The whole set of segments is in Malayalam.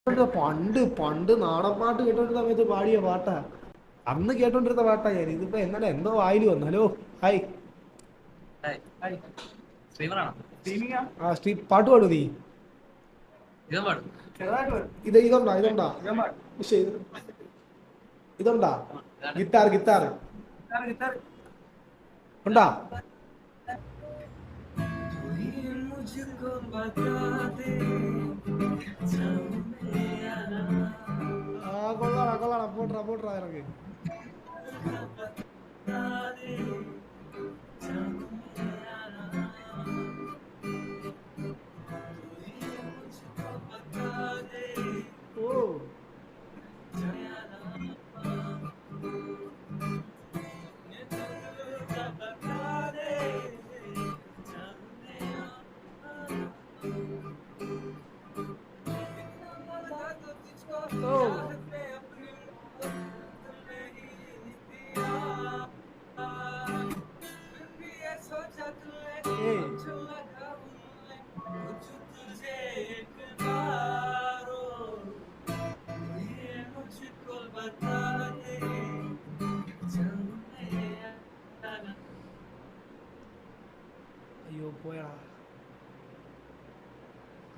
പണ്ട് പണ്ട് നാടൻ പാട്ട് കേട്ടോണ്ടിരുന്ന സമയത്ത് പാടിയ പാട്ടാ. അന്ന് കേട്ടോണ്ടിരുന്ന പാട്ടാ ഞാൻ. ഇതിപ്പോ എന്നാലും എന്തോ വായില് വന്നു. Hello hi. ആ പാട്ട് പാടൂ നീ? ഇതുണ്ടാ ഇതുണ്ടാ ഗിറ്റാർ ഗിറ്റാർ ഉണ്ടാ? ആ കൊള്ളാടാ കൊള്ളാടാ, പോട്ടറാ പോട്ടറാ ഇറങ്ങി. ഓ ഓ ഏയ് അയ്യോ പോയടാ.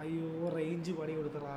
അയ്യോ റേഞ്ച് പണി കൊടുത്തടാ.